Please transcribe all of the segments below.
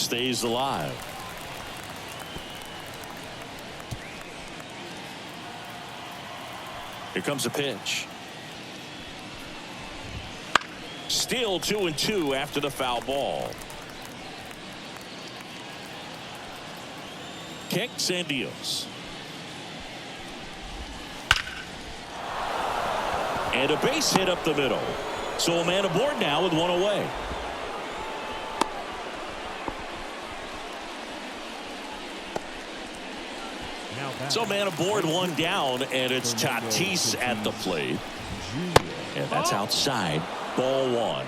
stays alive. Here comes a pitch. Still 2-2 after the foul ball. Kicks and deals. And a base hit up the middle. So a man aboard now with one away. So man aboard, one down, and it's Tatis at the plate. And that's outside. Ball one.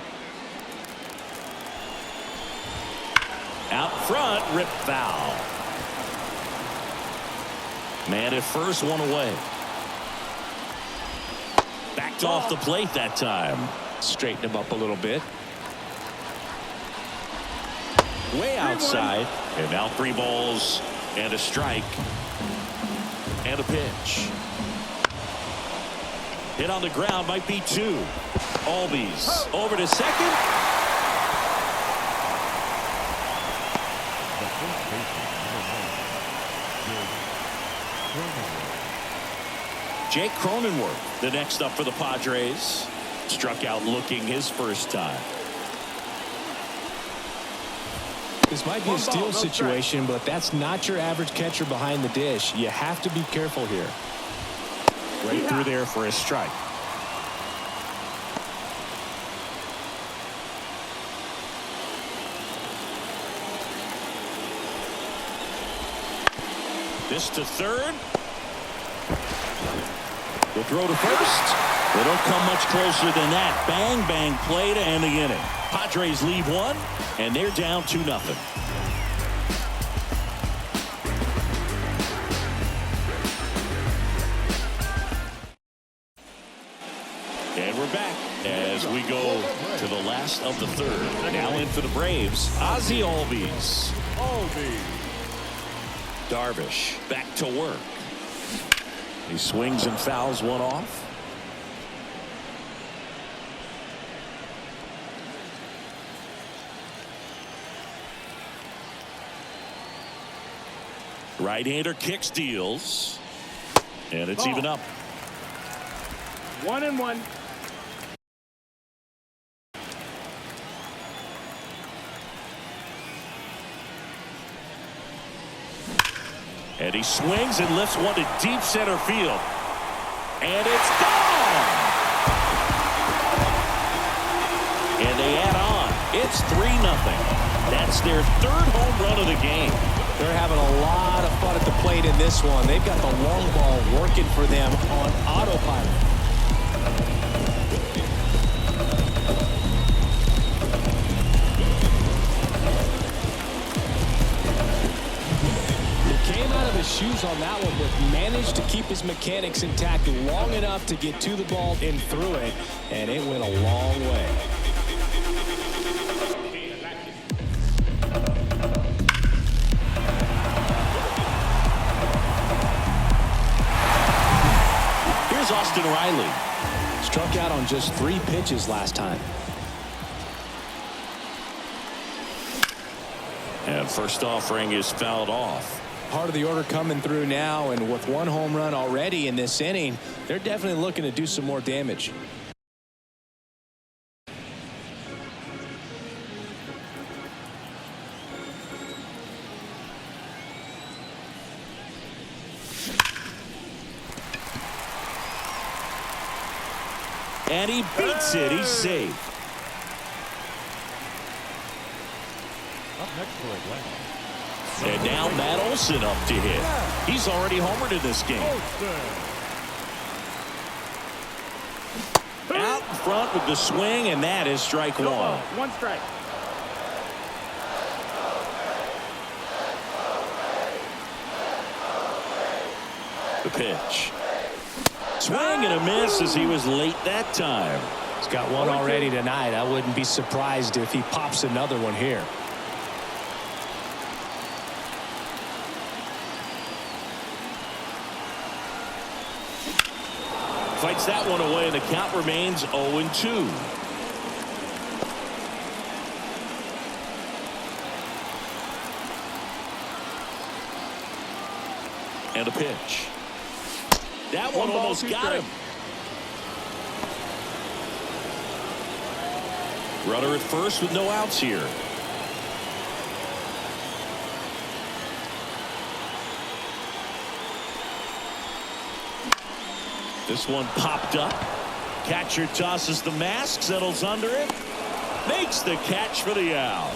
Out front, rip foul. Man at first, one away. Backed off the plate that time. Straighten him up a little bit. Way outside. And now 3 balls and a strike. And a pitch. Hit on the ground, might be 2. Albies over to second. Jake Cronenworth, the next up for the Padres. Struck out looking his first time. This might be a steal situation, but that's not your average catcher behind the dish. You have to be careful here. Right through there for a strike. This to third. The throw to first. They don't come much closer than that. Bang, bang play to end the inning. Padres lead 1, and they're down 2-0. And we're back as we go to the last of the third. Now in for the Braves, Ozzie Albies. Darvish back to work. He swings and fouls one off. Right-hander kicks, deals, and it's even up. 1-1. And he swings and lifts one to deep center field. And it's gone! And they add on. It's 3-0. That's their 3rd home run of the game. They're having a lot of fun at the plate in this one. They've got the long ball working for them on autopilot. Came out of his shoes on that one, but managed to keep his mechanics intact long enough to get to the ball and through it, and it went a long way. Here's Austin Riley. Struck out on just 3 pitches last time. And first offering is fouled off. Part of the order coming through now, and with 1 home run already in this inning, they're definitely looking to do some more damage. And he beats it. He's safe. Up next for Atlanta. And now Matt Olson up to hit. He's already homered in this game. Out in front with the swing, and that is strike 1. 1 strike. The pitch. Swing and a miss as he was late that time. He's got 1 already tonight. I wouldn't be surprised if he pops another one here. Fights that one away, and the count remains 0-2. And a pitch. That one almost got him. Runner at first with no outs here. This one popped up. Catcher tosses the mask, settles under it, makes the catch for the out.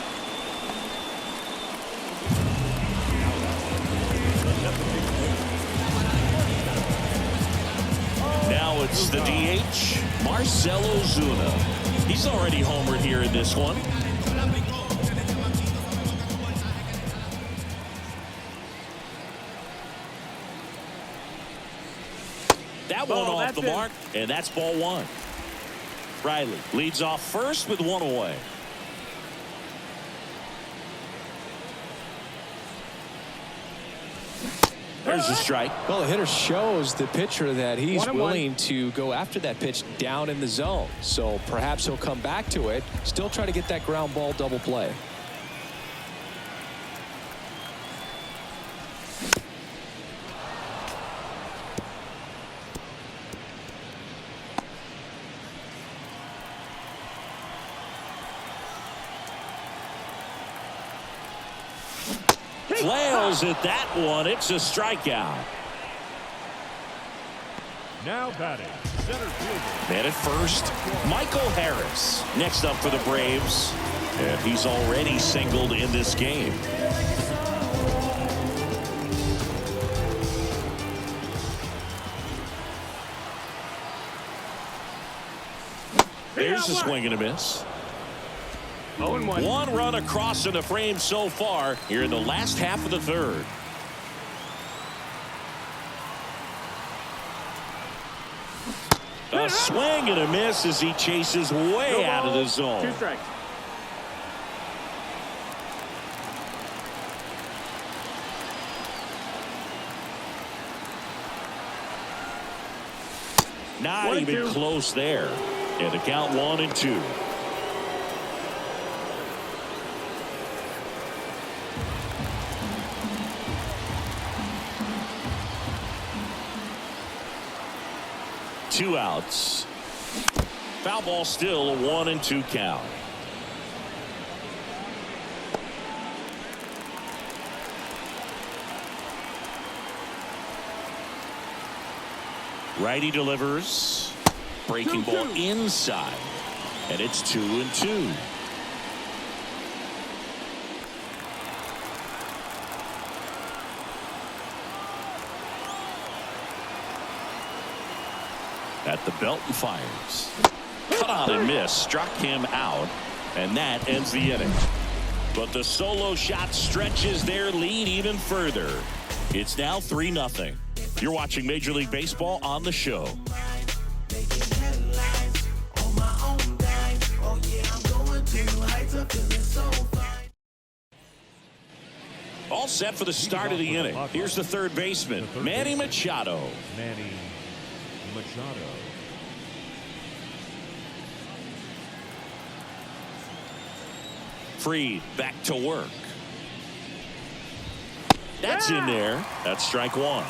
Now it's the DH, Marcell Ozuna. He's already homered here in this one. That one off the mark, and that's ball one. Riley leads off first with one away. There's a strike. Well, the hitter shows the pitcher that he's willing to go after that pitch down in the zone. So perhaps he'll come back to it, still try to get that ground ball double play. Flails at that one. It's a strikeout. Now batting, center fielder. Man at first, Michael Harris. Next up for the Braves. And he's already singled in this game. There's a swing and a miss. 0-1. One run across in the frame so far here in the last half of the third. A swing and a miss as he chases way out of the zone. 2 strikes. Not even close there. And the count 1-2. Two outs. Foul ball still, a 1-2 count. Righty delivers. Breaking ball inside. And it's 2-2. At the belt and fires. Cut out and miss. Struck him out. And that ends the inning. But the solo shot stretches their lead even further. It's now 3-0. You're watching Major League Baseball on the show. All set for the start of the inning. Here's the third baseman, Manny Machado. Manny Machado. Freed back to work. That's in there. That's strike one.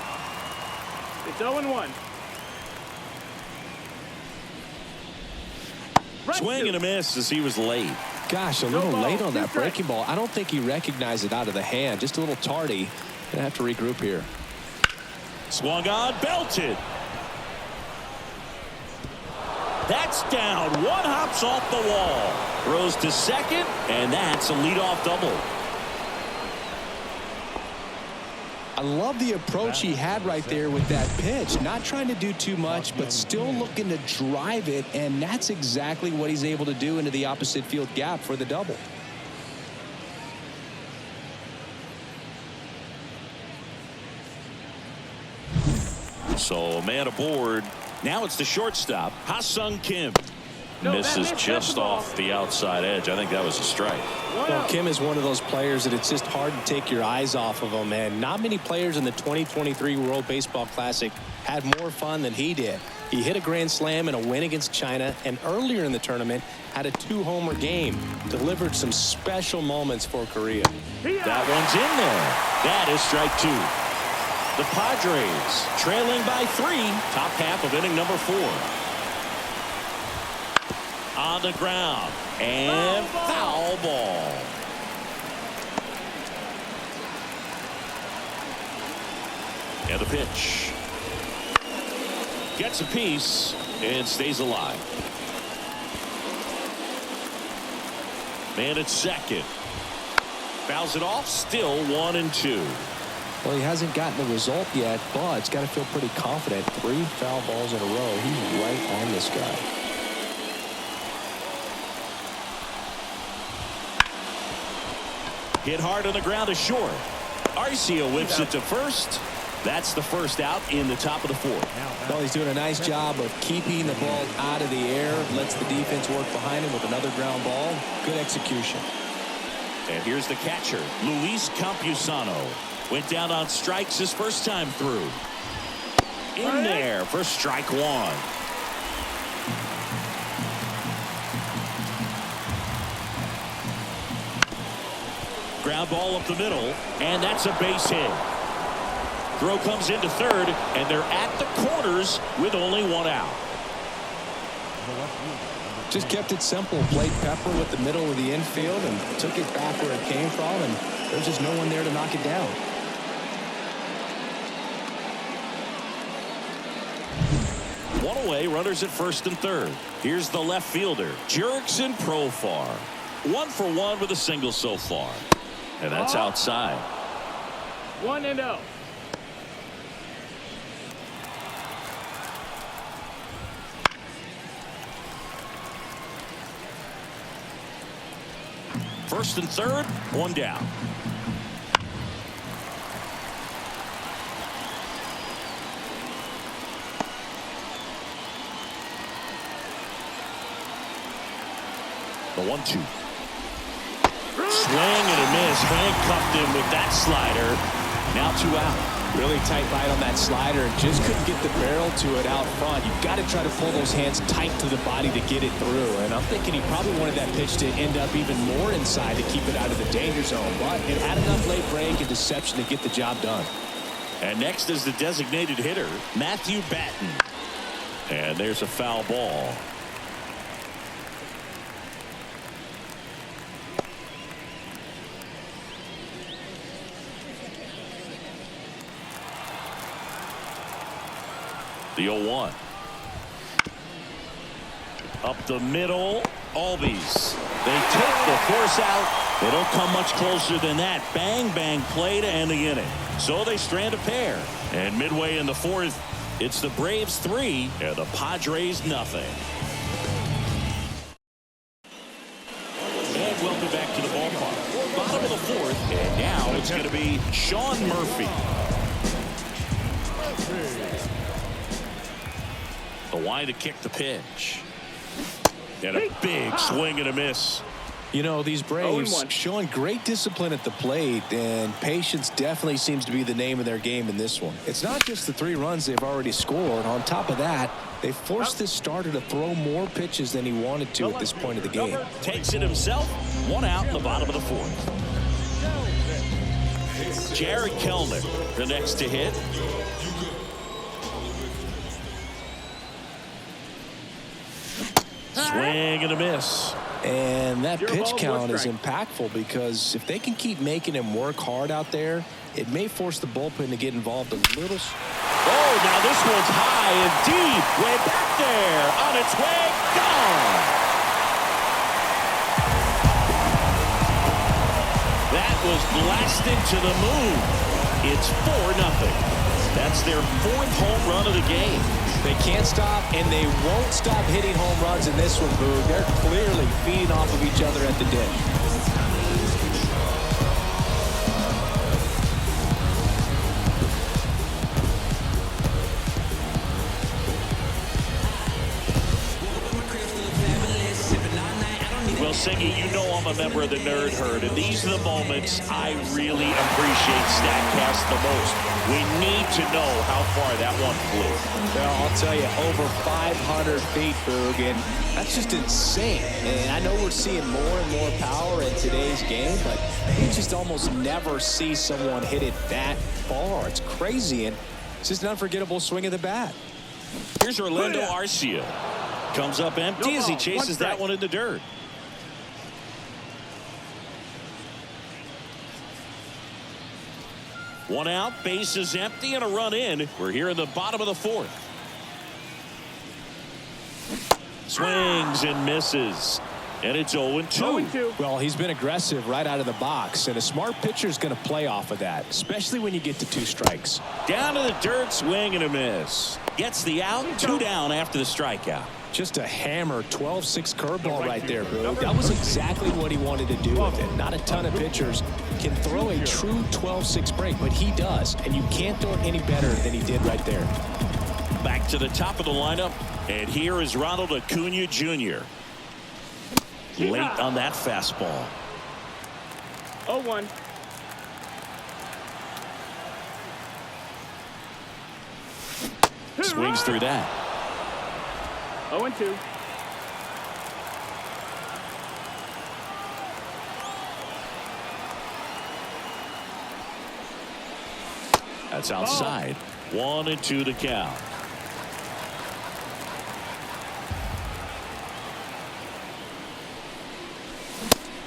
It's 0-1. Swing and a miss as he was late. Gosh, a little late on that breaking ball. I don't think he recognized it out of the hand. Just a little tardy. Gonna have to regroup here. Swung on, belted. That's down. One hops off the wall. Throws to second, and that's a leadoff double. I love the approach he had right there with that pitch. Not trying to do too much, but still looking to drive it, and that's exactly what he's able to do into the opposite field gap for the double. So a man aboard. Now it's the shortstop, Ha-Sung Kim. Misses just off the outside edge. I think that was a strike. Well, Kim is one of those players that it's just hard to take your eyes off of him, and not many players in the 2023 World Baseball Classic had more fun than he did. He hit a grand slam in a win against China, and earlier in the tournament had a 2-homer game. Delivered some special moments for Korea. That one's in there. That is strike two. The Padres trailing by 3. Top half of inning number 4. On the ground. And foul ball. And the pitch. Gets a piece and stays alive. Man at second. Fouls it off. Still 1-2. Well, he hasn't gotten the result yet, but it's got to feel pretty confident. 3 foul balls in a row. He's right on this guy. Hit hard on the ground to short. Arcia whips it to first. That's the first out in the top of the 4th. Well, he's doing a nice job of keeping the ball out of the air. Lets the defense work behind him with another ground ball. Good execution. And here's the catcher, Luis Campusano. Went down on strikes his first time through. In there for strike 1. Ground ball up the middle, and that's a base hit. Throw comes into third, and they're at the corners with only 1 out. Just kept it simple. Played pepper with the middle of the infield and took it back where it came from, and there's just no one there to knock it down. One away, runners at first and third. Here's the left fielder, Jurickson Profar. 1 for 1 with a single so far. And that's outside. 1-0. First and third, 1 down. The 1-2. Swing and a miss. Handcuffed him with that slider. Now 2 out. Really tight bite on that slider and just couldn't get the barrel to it out front. You've got to try to pull those hands tight to the body to get it through. And I'm thinking he probably wanted that pitch to end up even more inside to keep it out of the danger zone. But it had enough late break and deception to get the job done. And next is the designated hitter, Matthew Batten. And there's a foul ball. The 0-1. Up the middle. Albies. They take the force out. They don't come much closer than that. Bang, bang play to end the inning. So they strand a pair. And midway in the 4th, it's the Braves 3 and the Padres nothing. And welcome back to the ballpark. Bottom of the 4th. And now it's going to be Sean Murphy. The line to kick the pitch. And a big swing and a miss. You know, these Braves 0-1. showing great discipline at the plate, and patience definitely seems to be the name of their game in this one. It's not just the 3 runs they've already scored. On top of that, they forced this starter to throw more pitches than he wanted to at this point of the game. Takes it himself. 1 out in the bottom of the 4th. Jared Kelnick, the next to hit. Swing and a miss. And that pitch count is impactful because if they can keep making him work hard out there, it may force the bullpen to get involved a little. Oh, now this one's high and deep. Way back there. On its way. Gone. That was blasted to the moon. It's 4-0. That's their 4th home run of the game. They can't stop, and they won't stop hitting home runs in this one, Boog. They're clearly feeding off of each other at the dish. Well, Singy, you know I'm a member of the nerd herd, and these are the moments I really appreciate StatCast the most. We need to know how far that one flew. Well, I'll tell you, over 500 feet, Boog, and that's just insane. And I know we're seeing more and more power in today's game, but you just almost never see someone hit it that far. It's crazy, and it's just an unforgettable swing of the bat. Here's Orlando Arcia. Comes up empty as he chases that one in the dirt. One out, base is empty, and a run in. We're here in the bottom of the fourth. Swings and misses. And it's 0-2. Well, he's been aggressive right out of the box, and a smart pitcher is going to play off of that, especially when you get to 2 strikes. Down to the dirt, swing and a miss. Gets the out, 2 down after the strikeout. Just a hammer 12-6 curveball right there, Boog. That was exactly what he wanted to do with it. Not a ton of pitchers can throw a true 12-6 break, but he does, and you can't throw it any better than he did right there. Back to the top of the lineup, and here is Ronald Acuna Jr. Late on that fastball. 0-1. Swings through that. 0-2. That's outside. 1-2 to count.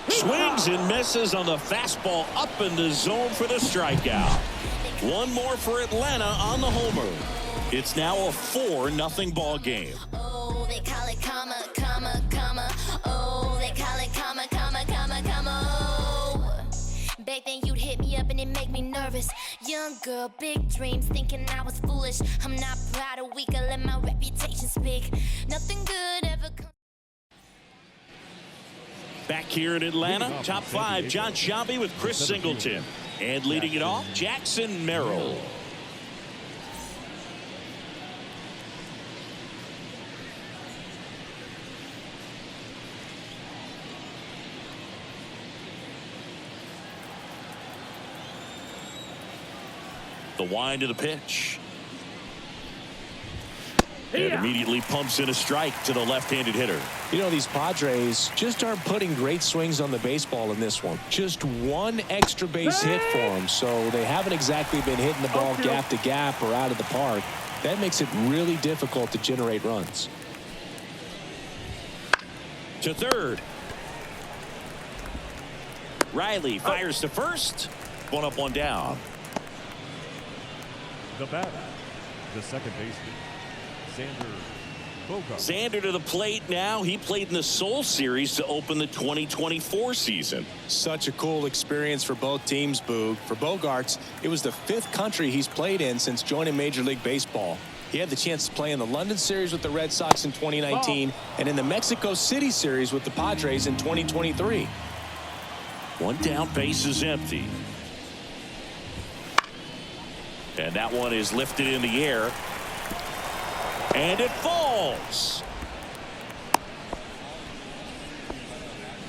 Swings and misses on the fastball up in the zone for the strikeout. One more for Atlanta on the homer. It's now a 4-0 ball game. Oh, they call it comma, comma, comma. Oh, they call it comma, comma, comma, comma. Oh. Back then you'd hit me up and it make me nervous. Young girl, big dreams, thinking I was foolish. I'm not proud of weak, I let my reputation speak. Nothing good ever comes. Back here in Atlanta, top 5, John Sciambi with Chris Singleton. And leading it off, Jackson Merrill. The wind of the pitch. And immediately pumps in a strike to the left-handed hitter. You know, these Padres just aren't putting great swings on the baseball in this one. Just one extra base hit for them, so they haven't exactly been hitting the ball gap to gap or out of the park. That makes it really difficult to generate runs. To third. Riley fires to first. 1 up, 1 down. The batter, the second baseman, Xander Bogaerts. Xander to the plate now. He played in the Seoul Series to open the 2024 season. Such a cool experience for both teams, Boog. For Bogaerts, it was the 5th country he's played in since joining Major League Baseball. He had the chance to play in the London Series with the Red Sox in 2019 and in the Mexico City Series with the Padres in 2023. 1 down, base is empty. And that one is lifted in the air. And it falls.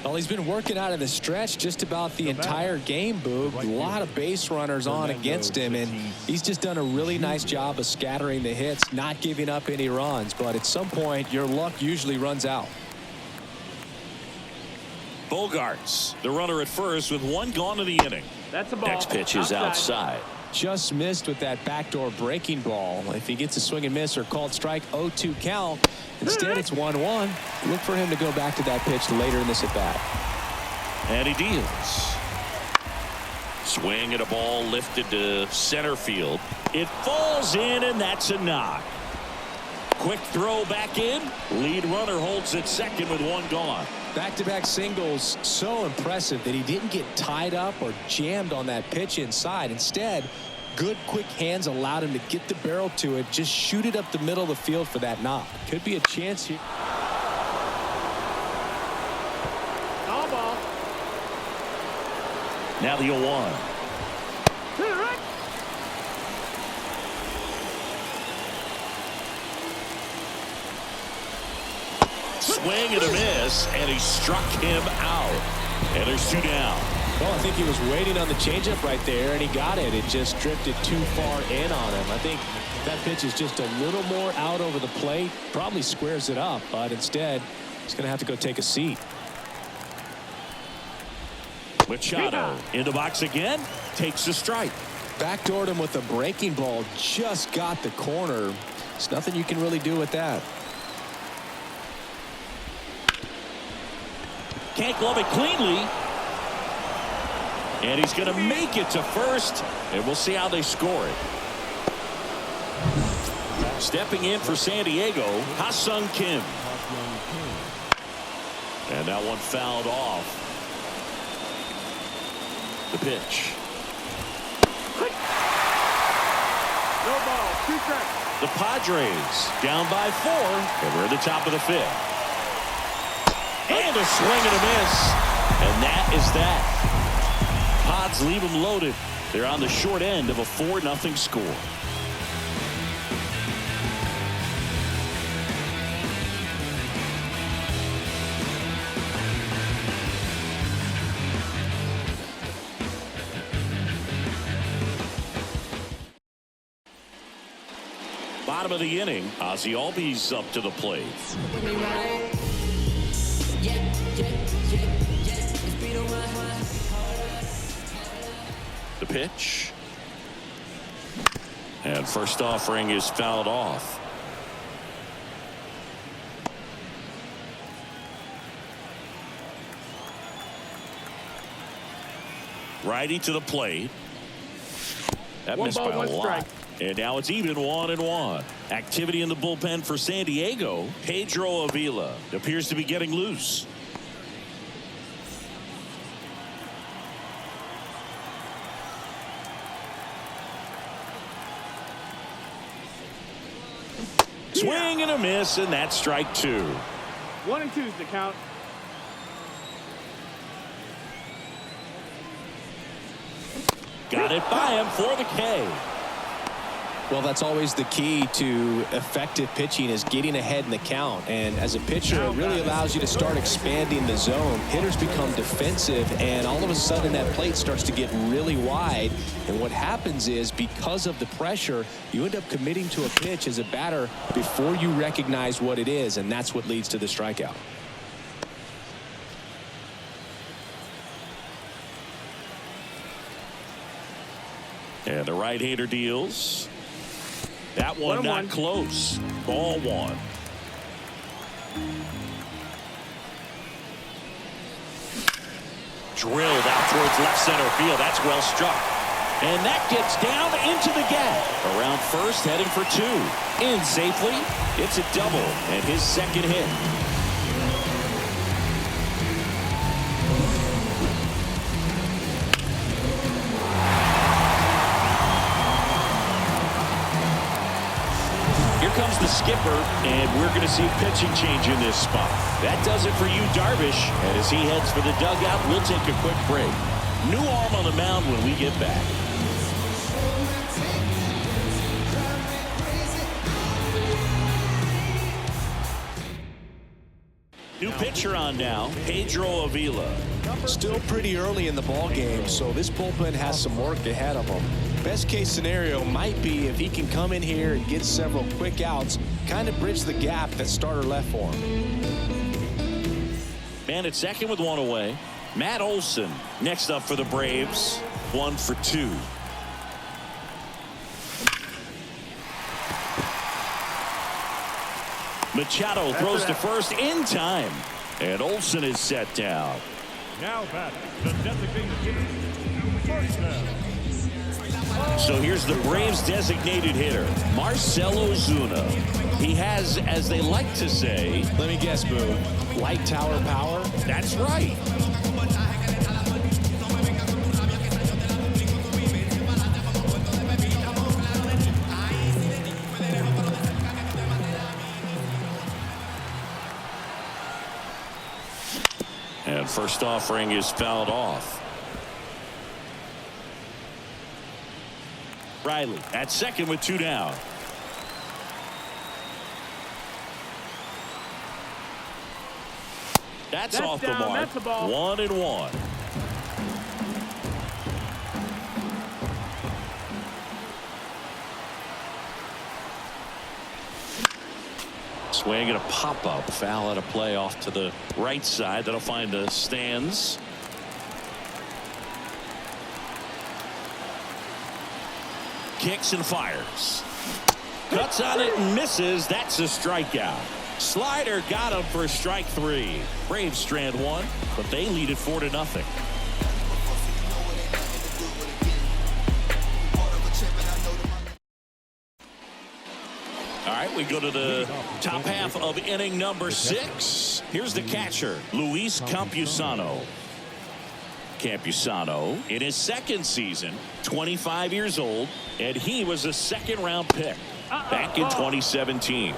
Well, he's been working out of the stretch just about the entire game, Boog. A lot of base runners on against him, and he's just done a really nice job of scattering the hits, not giving up any runs. But at some point, your luck usually runs out. Bogaerts, the runner at first with 1 gone in the inning. That's a ball. Next pitch is outside. Just missed with that backdoor breaking ball. If he gets a swing and miss or called strike, 0-2 count. Instead, it's 1-1. Look for him to go back to that pitch later in this at bat. And he deals. Swing at a ball lifted to center field. It falls in, and that's a knock. Quick throw back in. Lead runner holds at second with 1 gone. Back-to-back singles, so impressive that he didn't get tied up or jammed on that pitch inside. Instead, good quick hands allowed him to get the barrel to it, just shoot it up the middle of the field for that knock. Could be a chance here. All ball. Now the 0-1. Swing and a miss, and he struck him out. And there's 2 down. Well, I think he was waiting on the changeup right there, and he got it. It just drifted too far in on him. I think that pitch is just a little more out over the plate. Probably squares it up, but instead, he's going to have to go take a seat. Machado in the box again. Takes a strike. Backdoored him with a breaking ball. Just got the corner. There's nothing you can really do with that. Can't glove it cleanly. And he's going to make it to first. And we'll see how they score it. Stepping in for San Diego, Ha-Sung Kim. And that one fouled off. The pitch. No ball. 2 strikes. The Padres down by 4. And we're at the top of the 5th. And a swing and a miss. And that is that. Pods leave them loaded. They're on the short end of a 4-0 score. Bottom of the inning, Ozzie Albies up to the plate. The pitch. And first offering is fouled off. Righty to the plate. That 1 missed ball, by a 1 lot. strike. And now it's even 1-1. Activity in the bullpen for San Diego. Pedro Avila appears to be getting loose. Swing and a miss, and that's strike 2. 1 and 2 is the count. Got it by him for the K. Well, that's always the key to effective pitching, is getting ahead in the count. And as a pitcher, it really allows you to start expanding the zone. Hitters become defensive, and all of a sudden that plate starts to get really wide. And what happens is, because of the pressure, you end up committing to a pitch as a batter before you recognize what it is, and that's what leads to the strikeout. And the right-hander deals. That one not 1-1. close. Ball 1. Drilled out towards left center field. That's well struck. And that gets down into the gap. Around first, heading for 2. In safely. It's a double and his second hit. Comes the skipper, and we're going to see a pitching change in this spot. That does it for you, Darvish. And as he heads for the dugout, we'll take a quick break. New arm on the mound when we get back. New pitcher on now, Pedro Avila. Still pretty early in the ball game, so this bullpen has some work ahead of them. Best case scenario might be if he can come in here and get several quick outs, kind of bridge the gap that starter left for him. Man at second with 1 away. Matt Olson next up for the Braves. 1 for 2. Machado throws to first in time. And Olson is set down. Now batting, the designated hitter, Marcell. So here's the Braves designated hitter, Marcell Ozuna. He has, as they like to say, let me guess, Boo, light tower power? That's right. And first offering is fouled off. Riley at second with 2 down. That's That's off down. the mark. That's a ball. 1-1. Swing and a pop-up. Foul at a play off to the right side. That'll find the stands. Kicks and fires. Cuts on it and misses. That's a strikeout. Slider got him for strike 3. Braves strand 1, but they lead it 4-0. All right, we go to the top half of inning number 6. Here's the catcher, Luis Campusano. Campusano in his second season, 25 years old, and he was a second-round pick back in 2017.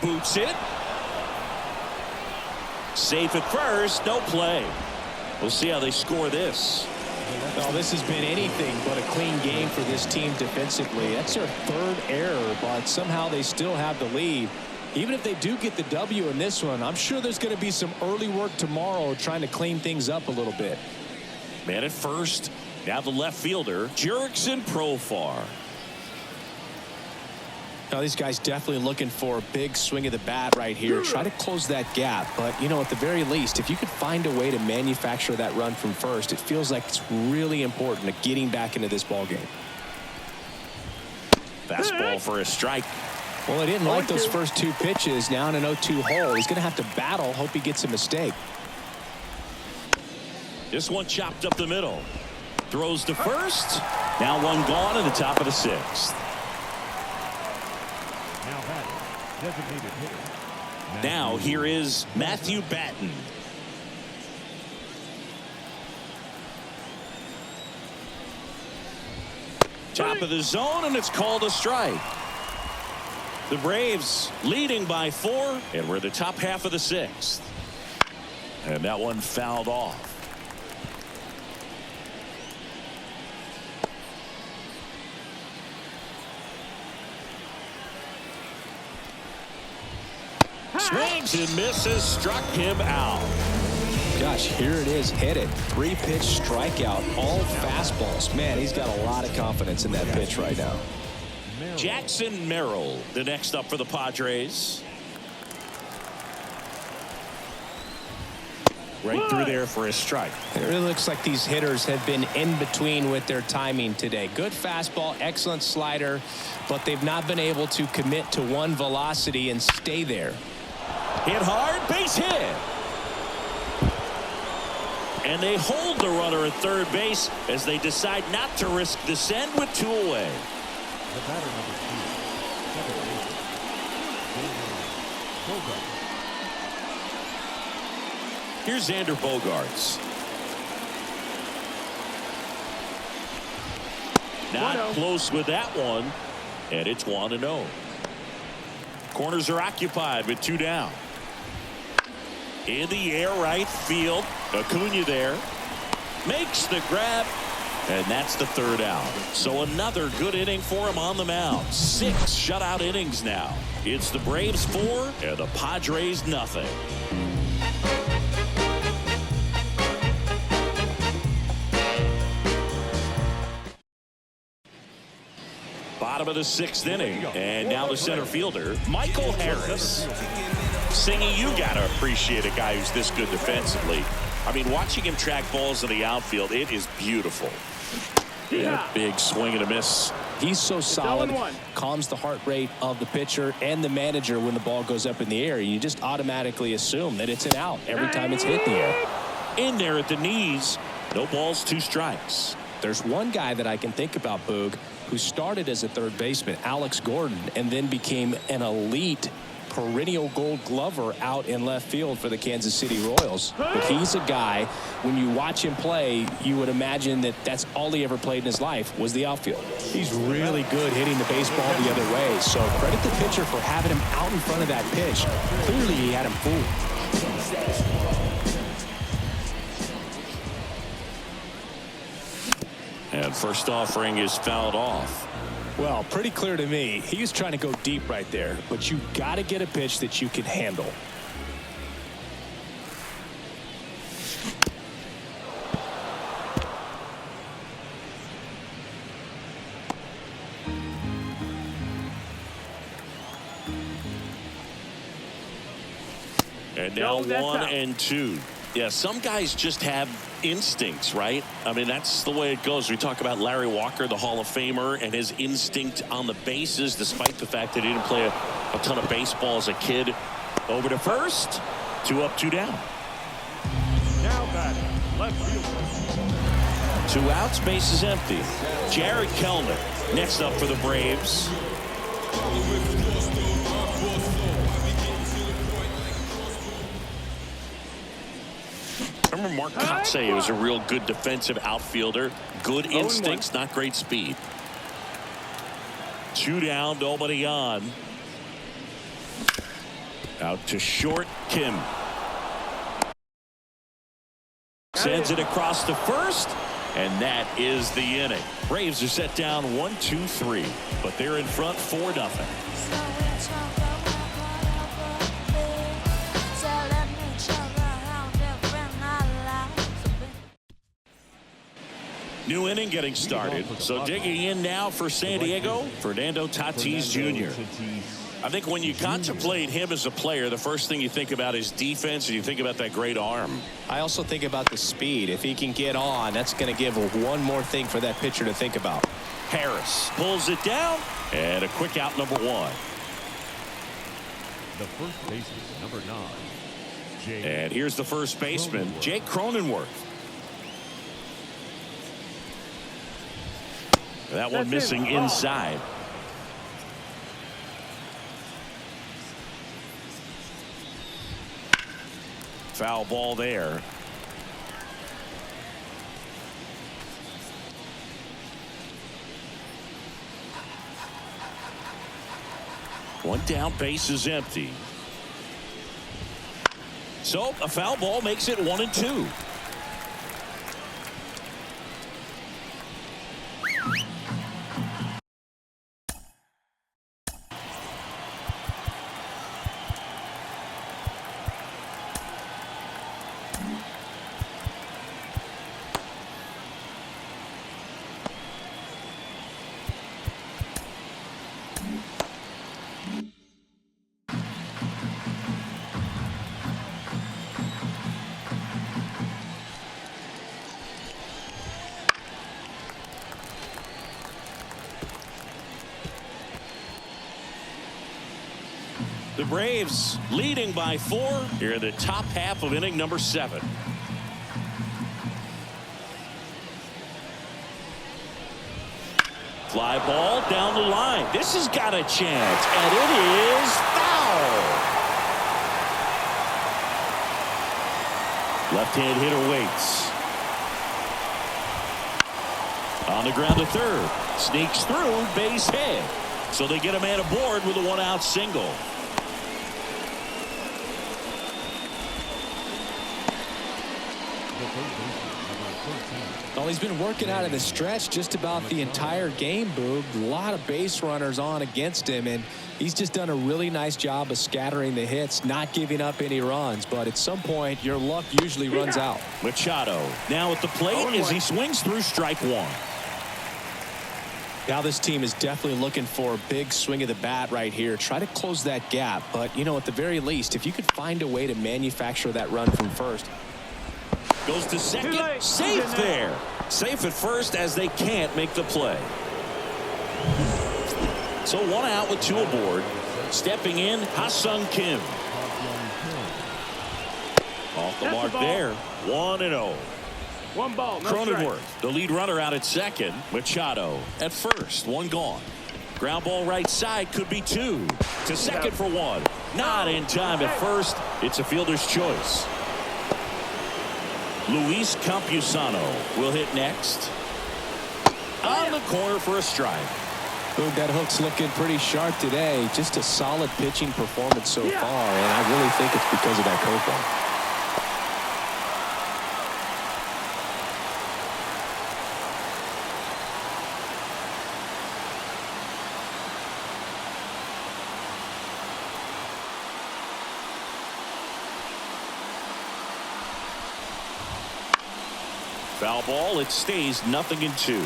Boots it. Safe at first, no play. We'll see how they score this. Well, this has been anything but a clean game for this team defensively. That's their 3rd error, but somehow they still have the lead. Even if they do get the W in this one, I'm sure there's going to be some early work tomorrow trying to clean things up a little bit. Man at first. Now the left fielder, Jurickson Profar. Now these guys definitely looking for a big swing of the bat right here. Try to close that gap. But, you know, at the very least, if you could find a way to manufacture that run from first, it feels like it's really important to getting back into this ball game. Fastball for a strike. Well, he didn't like those first 2 pitches. Now in an 0-2 hole, he's going to have to battle. Hope he gets a mistake. This one chopped up the middle. Throws to first. Now one gone in the top of the 6th. Designated hitter. Now here is Matthew Batten. Top of the zone, and it's called a strike. The Braves leading by 4, and we're the top half of the 6th. And that one fouled off. Swings and misses, struck him out. Gosh, here it is, hit it. 3-pitch strikeout, all fastballs. Man, he's got a lot of confidence in that pitch right now. Jackson Merrill, the next up for the Padres. Right through there for a strike. It really looks like these hitters have been in between with their timing today. Good fastball, excellent slider, but they've not been able to commit to one velocity and stay there. Hit hard, base hit. And they hold the runner at third base as they decide not to risk the send with 2 away. The batter number 2, second baseman, Here's Xander Bogaerts. Not close with that one, and it's 1-0. Corners are occupied with 2 down. In the air, right field. Acuna there. Makes the grab. And that's the 3rd out. So another good inning for him on the mound. 6 shutout innings now. It's the Braves 4 and the Padres nothing. Bottom of the 6th inning. And now the center fielder, Michael Harris. Singy, you got to appreciate a guy who's this good defensively. I mean, watching him track balls in the outfield, it is beautiful. Yeah, big swing and a miss. He's so solid, calms the heart rate of the pitcher and the manager when the ball goes up in the air. You just automatically assume that it's an out every time it's hit in the air. In there at the knees, no balls, 2 strikes. There's one guy that I can think about, Boog, who started as a third baseman, Alex Gordon, and then became an elite perennial gold glover out in left field for the Kansas City Royals. But he's a guy, when you watch him play, you would imagine that that's all he ever played in his life was the outfield. He's really good hitting the baseball the other way. So credit the pitcher for having him out in front of that pitch. Clearly he had him fooled. First offering is fouled off. Well, pretty clear to me. He was trying to go deep right there, but you got to get a pitch that you can handle. And now 1-2. Yeah, some guys just have instincts, right? I mean, that's the way it goes. We talk about Larry Walker, the Hall of Famer, and his instinct on the bases, despite the fact that he didn't play a ton of baseball as a kid. Over to first. 2 up, 2 down. Now batting, left fielder. 2 outs, base is empty. Jared Kellner next up for the Braves. I remember Mark Kotsay was a real good defensive outfielder. Good instincts, not great speed. 2 down, nobody on. Out to short, Kim. Sends it across to first, and that is the inning. Braves are set down 1-2-3, but they're in front 4-0. New inning getting started. So digging in now for San Diego, Fernando Tatis Jr. I think when you contemplate him as a player, the first thing you think about is defense, and you think about that great arm. I also think about the speed. If he can get on, that's going to give one more thing for that pitcher to think about. Harris pulls it down, and a quick out, number 1. The first baseman, number 9. And here's the first baseman, Jake Cronenworth. That one missing inside. Foul ball there. One down, base is empty. So a foul ball makes it 1-2. The Braves leading by 4 here in the top half of inning number 7. Fly ball down the line. This has got a chance, and it is foul. Left-hand hitter waits. On the ground to third. Sneaks through, base hit. So they get a man aboard with a 1-out single. Well, he's been working out of the stretch just about the entire game, Boog. A lot of base runners on against him, and he's just done a really nice job of scattering the hits, not giving up any runs. But at some point, your luck usually runs out. Machado now at the plate as he swings through strike 1. Now this team is definitely looking for a big swing of the bat right here. Try to close that gap. But, you know, at the very least, if you could find a way to manufacture that run from first. Goes to second. Safe there. Safe at first as they can't make the play. So 1 out with 2 aboard. Stepping in, Ha-Sung Kim. Off the mark there. 1-0. 1 ball, no Cronenworth, strike. the lead runner, out at second. Machado at first. 1 gone. Ground ball right side, could be 2. To second for 1. Not in time at first. It's a fielder's choice. Luis Campusano will hit next. On the corner for a strike. Boog, that hook's looking pretty sharp today. Just a solid pitching performance so far, and I really think it's because of that curveball. Foul ball. It stays 0-2.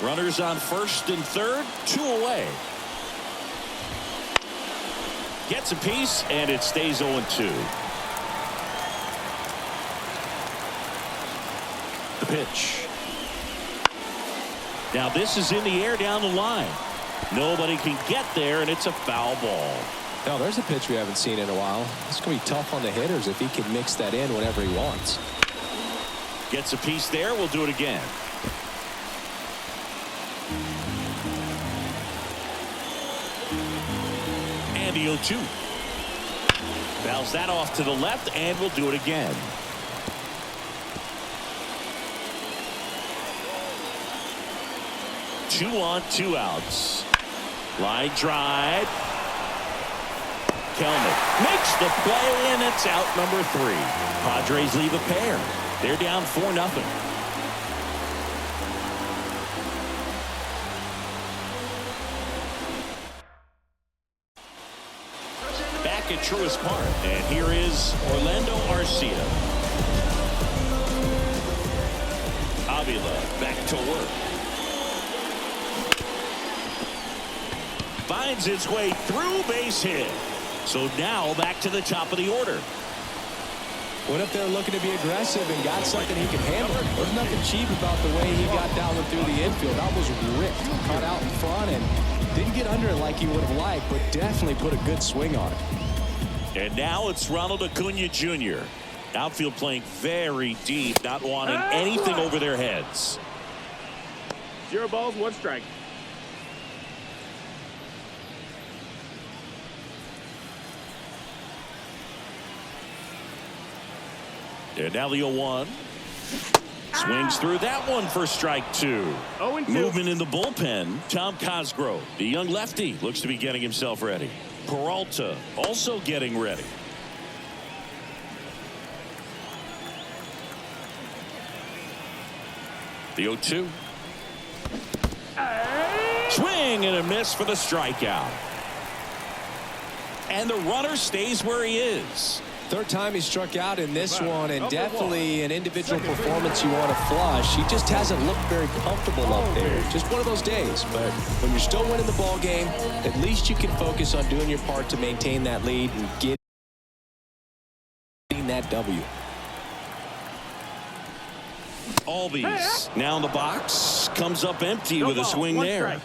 Runners on first and third, 2 away. Gets a piece, and it stays 0-2. The pitch. Now this is in the air down the line. Nobody can get there, and it's a foul ball. Now there's a pitch we haven't seen in a while. It's going to be tough on the hitters if he can mix that in whenever he wants. Gets a piece there. We'll do it again. And the 0-2. Fouls that off to the left, and we'll do it again. Two on, 2 outs. Line drive. Kelnick makes the play, and it's out number 3. Padres leave a pair. They're down 4-0. Back at Truist Park, and here is Orlando Arcia. Avila back to work. Finds its way through, base hit. So now back to the top of the order. Went up there looking to be aggressive and got something he can handle. There's nothing cheap about the way he got down and through the infield. That was ripped, cut out in front, and didn't get under it like he would have liked, but definitely put a good swing on it. And now it's Ronald Acuna Jr. Outfield playing very deep, not wanting anything over their heads. 0 balls, 1 strike. And now the 0-1. Swings through that one for strike 2. 0-2. Movement in the bullpen. Tom Cosgrove, the young lefty, looks to be getting himself ready. Peralta also getting ready. The 0-2. Swing and a miss for the strikeout. And the runner stays where he is. Third time he struck out in this one, and definitely an individual performance you want to flush. He just hasn't looked very comfortable up there. Just one of those days. But when you're still winning the ball game, at least you can focus on doing your part to maintain that lead and getting that W. Albies now in the box, comes up empty with a swing there. Strike.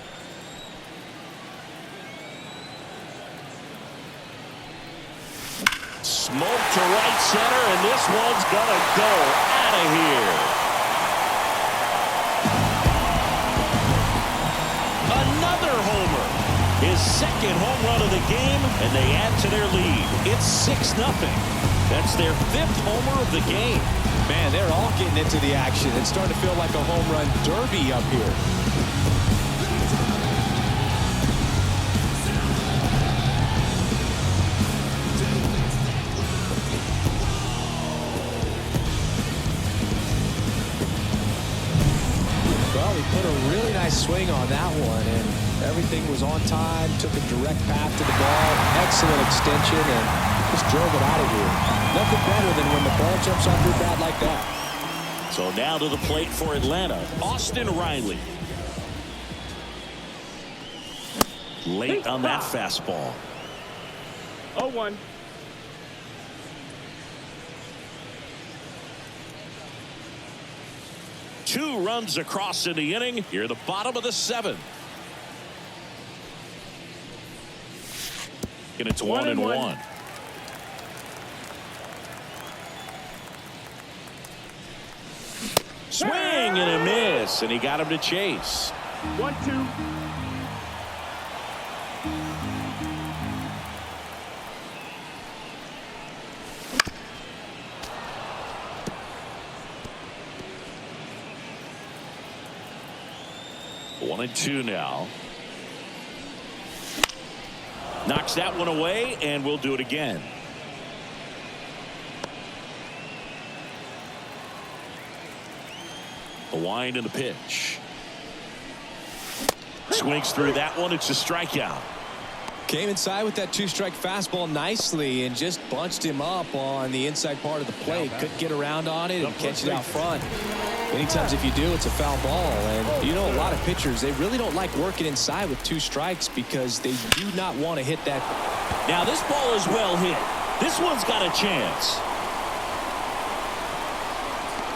Smoke to right center, and this one's gonna go out of here. Another homer. His second home run of the game, and they add to their lead. It's 6-0. That's their 5th homer of the game. Man, they're all getting into the action. It's starting to feel like a home run derby up here. Well, he put a really nice swing on that one, and everything was on time. Took a direct path to the ball. Excellent extension, and just drove it out of here. Nothing better than when the ball jumps off your bat like that. So now to the plate for Atlanta, Austin Riley. Late on that fastball. 0-1. Two runs across in the inning. Here, the bottom of the 7th. And it's 1-1. Swing and a miss, and he got him to chase. 1-2. One and 2 now. Knocks that one away, and we'll do it again. A wind and the pitch. Swings through that one. It's a strikeout. Came inside with that two-strike fastball nicely and just bunched him up on the inside part of the plate. Couldn't get around on it and catch it out front. Many times if you do, it's a foul ball. And you know, a lot of pitchers, they really don't like working inside with two strikes because they do not want to hit that. Now this ball is well hit. This one's got a chance.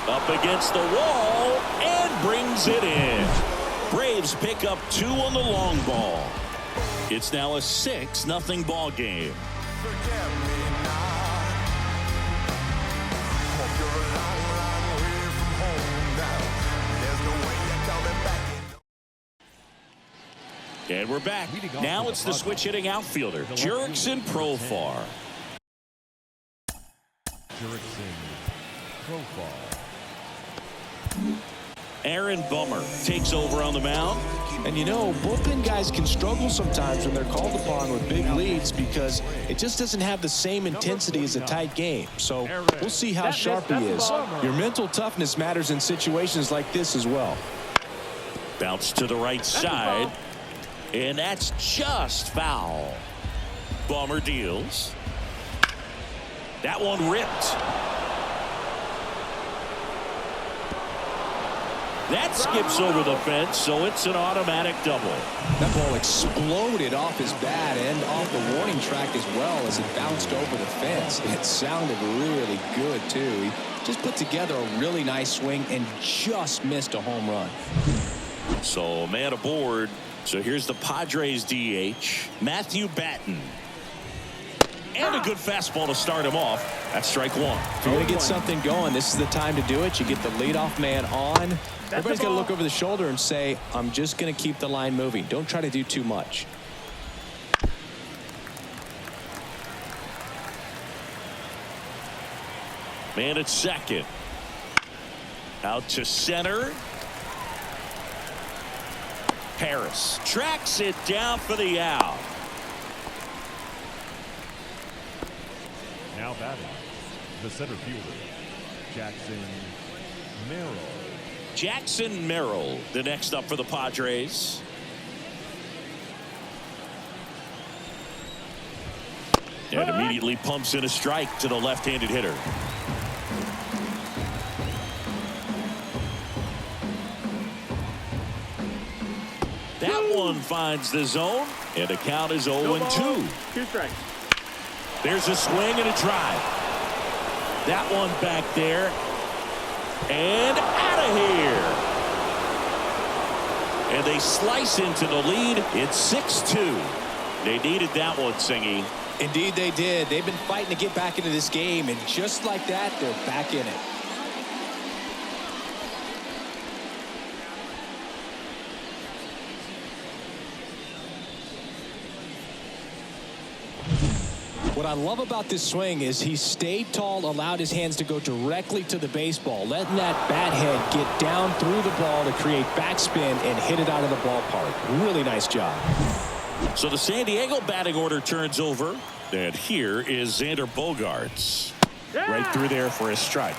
Up against the wall and brings it in. Braves pick up 2 on the long ball. It's now a 6-0 ball game. And we're back. Now it's the switch hitting outfielder, Jurickson Profar. Aaron Bummer takes over on the mound. And you know, bullpen guys can struggle sometimes when they're called upon with big leads because it just doesn't have the same intensity as a tight game. So we'll see how sharp he is. Your mental toughness matters in situations like this as well. Bounce to the right side. And that's just foul. Bummer deals. That one ripped. That skips over the fence, so it's an automatic double. That ball exploded off his bat and off the warning track as well as it bounced over the fence. It sounded really good, too. He just put together a really nice swing and just missed a home run. So, man aboard. So here's the Padres DH, Matthew Batten. And a good fastball to start him off. That's strike 1. If you're going to get something going, this is the time to do it. You get the leadoff man on. Everybody's got to look over the shoulder and say, I'm just going to keep the line moving. Don't try to do too much. Man at second. Out to center. Harris tracks it down for the out. Now batting, the center fielder, Jackson Merrill. Jackson Merrill, the next up for the Padres. And immediately pumps in a strike to the left-handed hitter. That one finds the zone, and the count is 0-2. 2 strikes. There's a swing and a drive. That one back there. And out of here. And they slice into the lead. It's 6-2. They needed that one, Singy. Indeed they did. They've been fighting to get back into this game, and just like that, they're back in it. What I love about this swing is he stayed tall, allowed his hands to go directly to the baseball, letting that bat head get down through the ball to create backspin and hit it out of the ballpark. Really nice job. So the San Diego batting order turns over. And here is Xander Bogaerts. Right through there for a strike.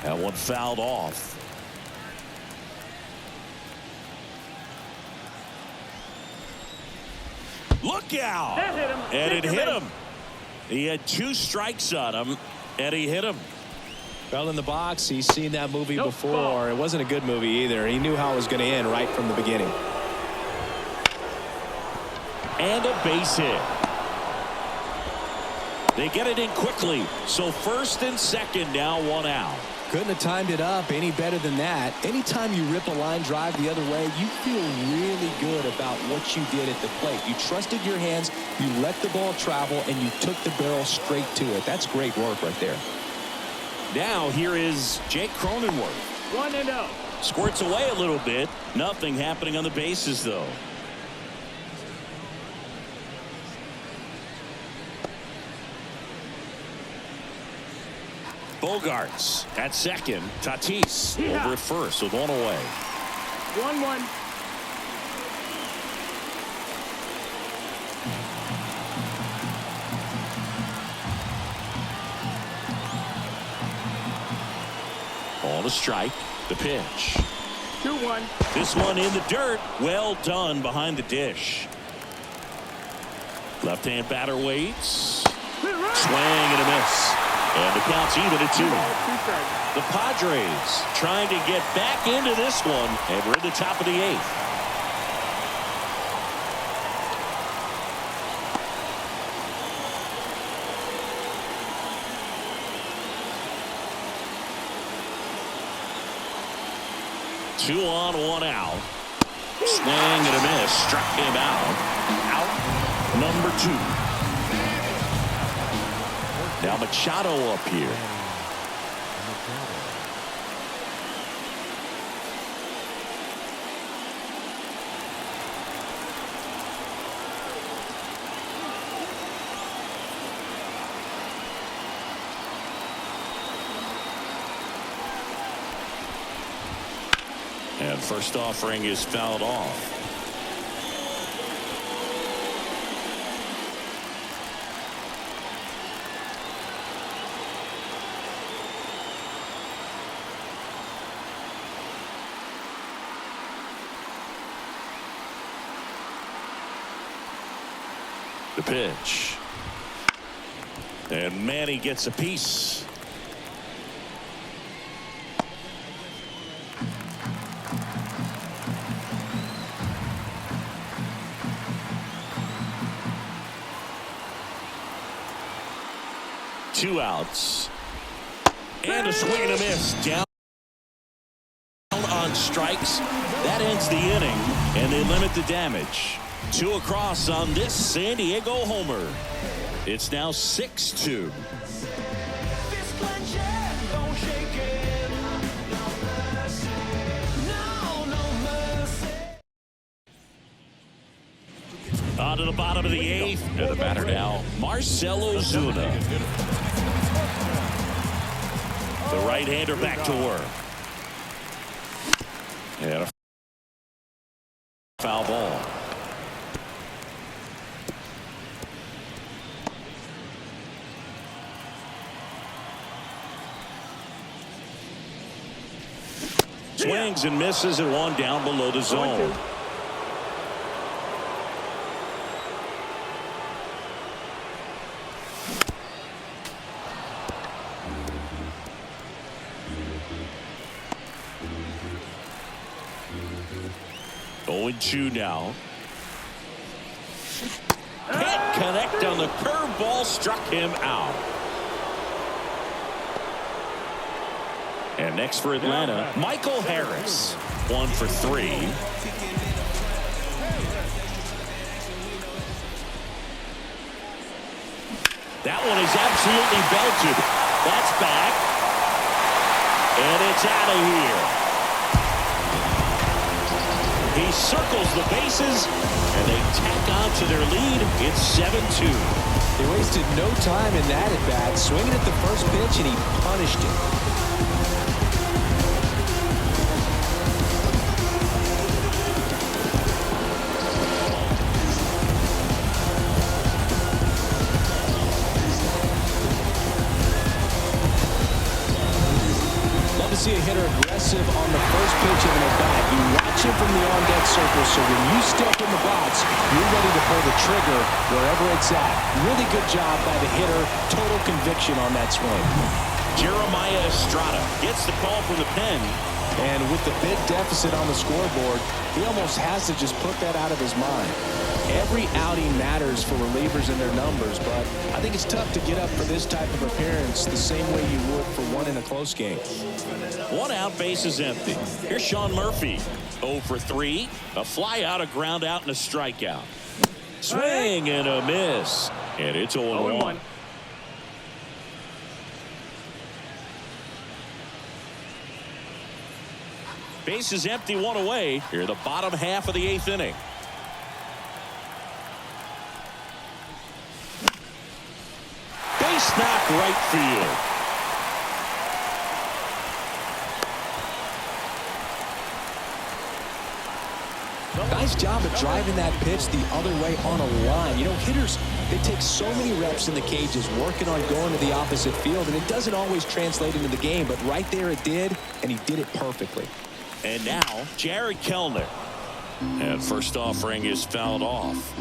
That one fouled off. Look out! That hit him. And it hit him. He had 2 strikes on him, and he hit him. Fell in the box. He's seen that movie before. It wasn't a good movie either. He knew how it was going to end right from the beginning. And a base hit. They get it in quickly. So first and second now, 1 out. Couldn't have timed it up any better than that. Anytime you rip a line drive the other way, you feel really good about what you did at the plate. You trusted your hands, you let the ball travel, and you took the barrel straight to it. That's great work right there. Now here is Jake Cronenworth. 1-0. Squirts away a little bit. Nothing happening on the bases, though. Bogaerts at second. Tatis over at first with 1 away. 1-1. Ball to strike. The pitch. 2-1. This one in the dirt. Well done behind the dish. Left-hand batter waits. Swing and a miss. And the count's even at 2. The Padres trying to get back into this one. And we're at the top of the 8th. Two on, 1 out. Swing and a miss. Struck him out. Out number 2. Now Machado up here. And first offering is fouled off. The pitch. And Manny gets a piece. Two outs. And a swing and a miss. Down on strikes. That ends the inning, and they limit the damage. 2 across on this San Diego homer. It's now 6-2. On to the bottom of the 8th. And the batter now, Marcell Ozuna. The right-hander back to work. And a foul ball. Swings and misses and 1 down below the zone. Going 2 now. Can't connect on the curveball, struck him out. And next for Atlanta, Michael Harris. 1 for 3. That one is absolutely belted. That's back. And it's out of here. He circles the bases, and they tack on to their lead. It's 7-2. They wasted no time in that at bat, swinging at the first pitch, and he punished it. See a hitter aggressive on the first pitch of an at-bat. You watch him from the on-deck circle, so when you step in the box, you're ready to pull the trigger wherever it's at. Really good job by the hitter. Total conviction on that swing. Jeremiah Estrada gets the call from the pen. And with the big deficit on the scoreboard, he almost has to just put that out of his mind. Every outing matters for relievers and their numbers, but I think it's tough to get up for this type of appearance the same way you would for one in a close game. 1 out, base is empty. Here's Sean Murphy. 0 for 3. A fly out, a ground out, and a strikeout. Swing and a miss. And it's 0-1. Base is empty, 1 away. Here, the bottom half of the 8th inning. Base knock, right field. nice job of driving that pitch the other way on a line. You know, hitters, they take so many reps in the cages working on going to the opposite field, and it doesn't always translate into the game, but right there it did, and he did it perfectly. And now, Jared Kellner. And first offering is fouled off.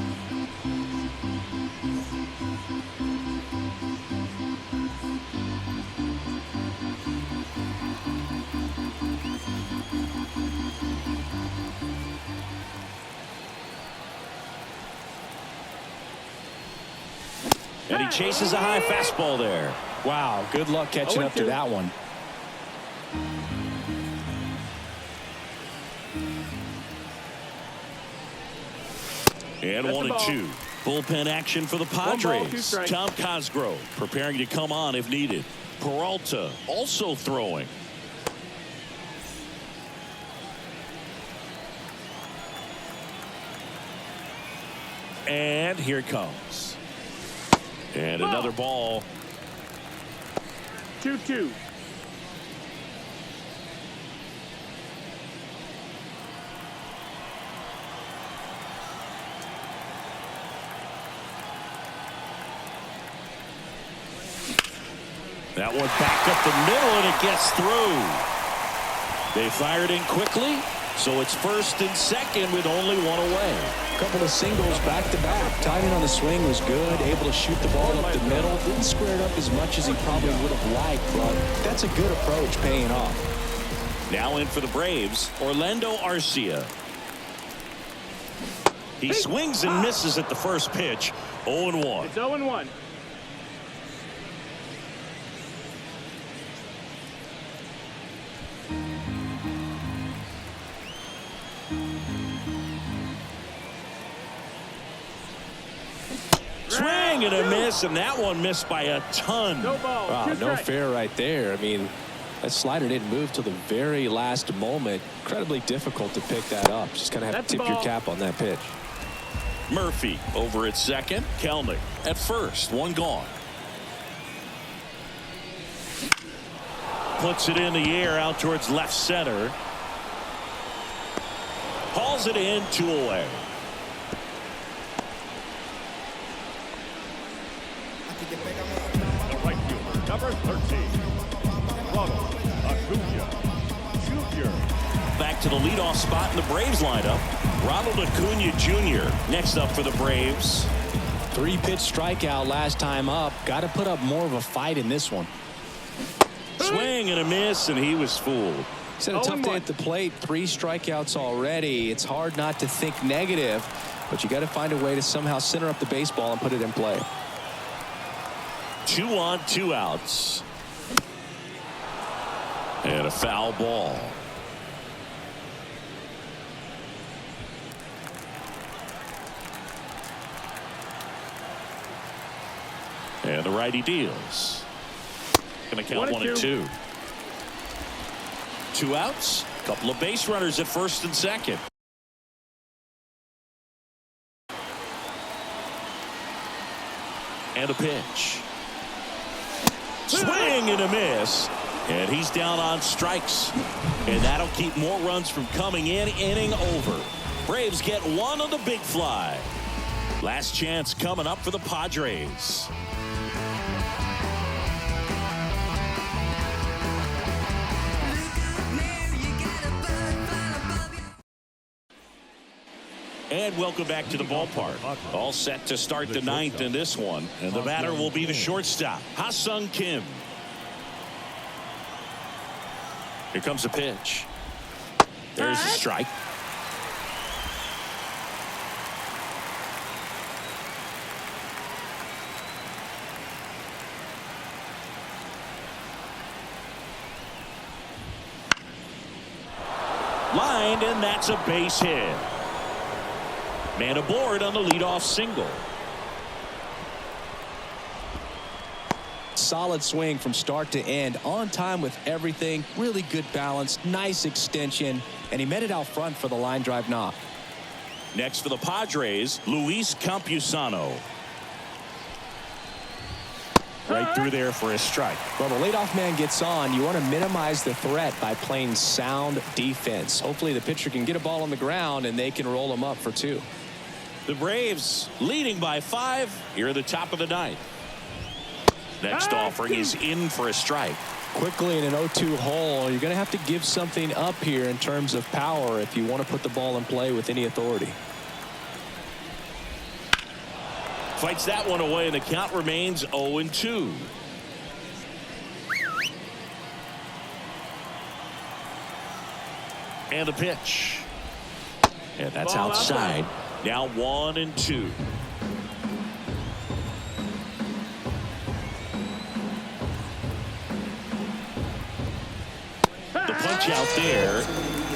And he chases a high fastball there. Wow, good luck catching up to that one. And 1-2. Bullpen action for the Padres. Tom Cosgrove preparing to come on if needed. Peralta also throwing. And here it comes. And another ball. 2-2. That one back up the middle, and it gets through. They fired in quickly, so it's first and second with only one away. A couple of singles back-to-back. Timing on the swing was good, able to shoot the ball up the middle. Didn't square it up as much as he probably would have liked, but that's a good approach paying off. Now in for the Braves, Orlando Arcia. He swings and misses at the first pitch. 0-1. It's 0-1. Swing and a miss, and that one missed by a ton. No ball. Wow, no fair right there. I mean, that slider didn't move till the very last moment. Incredibly difficult to pick that up. Just kind of have to tip your cap on that pitch. Murphy over at second. Kelnick at first. One gone. Puts it in the air out towards left center. Hauls it in, 2 away. The right fielder, number 13, Ronald Acuna Jr. Back to the leadoff spot in the Braves lineup. Ronald Acuna Jr. next up for the Braves. 3-pitch strikeout last time up. Got to put up more of a fight in this one. Swing and a miss, and he was fooled. He's had a tough day at the plate. 3 strikeouts already. It's hard not to think negative, but you got to find a way to somehow center up the baseball and put it in play. 2 on, 2 outs. And a foul ball. And the righty deals. Going to count 1-2. 2 outs. Couple of base runners at first and second. And a pitch. Swing and a miss. And he's down on strikes. And that'll keep more runs from coming in. Inning over. Braves get one on the big fly. Last chance coming up for the Padres. And welcome back to the ballpark. All set to start the 9th in this one. And the batter will be the shortstop, Ha-Sung Kim. Here comes a pitch. There's a strike. Lined, and that's a base hit. Man aboard on the leadoff single. Solid swing from start to end. On time with everything. Really good balance. Nice extension. And he met it out front for the line drive knock. Next for the Padres, Luis Campusano. Right through there for a strike. Well, the leadoff man gets on. You want to minimize the threat by playing sound defense. Hopefully the pitcher can get a ball on the ground and they can roll him up for 2. The Braves leading by 5 here at the top of the 9th. Next offering is in for a strike. Quickly in an 0-2 hole, you're going to have to give something up here in terms of power if you want to put the ball in play with any authority. Fights that one away, and the count remains 0-2. And the pitch. And that's Ball outside. Now 1-2. The punch out there.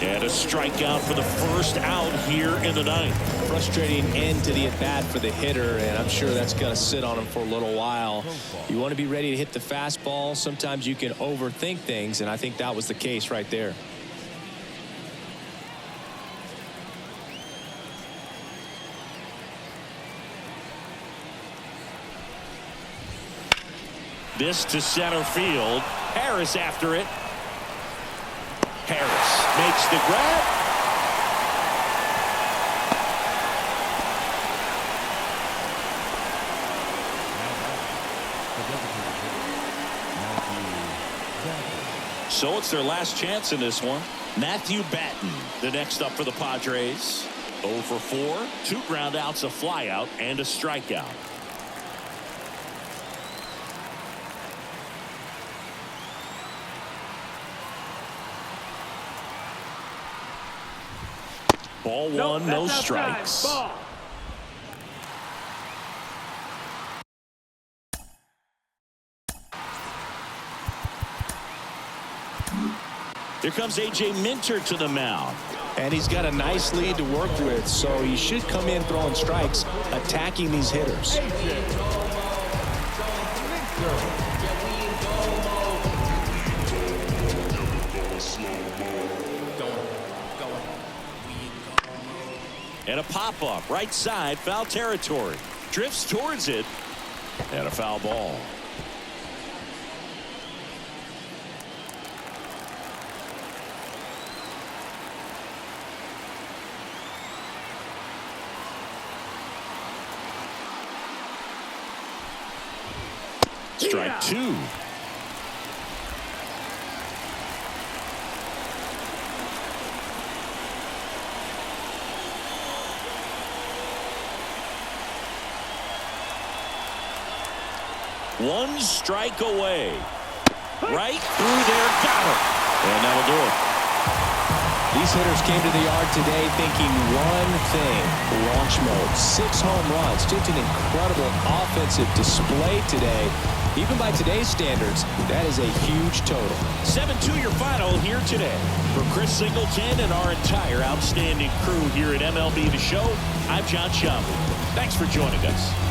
And a strikeout for the first out here in the 9th. Frustrating end to the at-bat for the hitter, and I'm sure that's going to sit on him for a little while. You want to be ready to hit the fastball. Sometimes you can overthink things, and I think that was the case right there. This to center field. Harris after it. Harris makes the grab. So it's their last chance in this one. Matthew Batten, the next up for the Padres. 0 for 4, 2 ground outs, a flyout, and a strikeout. Ball 1, no strikes. Ball. Here comes A.J. Minter to the mound. And he's got a nice lead to work with, so he should come in throwing strikes, attacking these hitters. And a pop-up right side, foul territory. Drifts towards it, and a foul ball. Strike 2. One strike away. Right through there, got him. And that'll do it. These hitters came to the yard today thinking one thing: launch mode. 6 home runs, just an incredible offensive display today. Even by today's standards, that is a huge total. 7-2 your final here today. For Chris Singleton and our entire outstanding crew here at MLB The Show, I'm John Schaub. Thanks for joining us.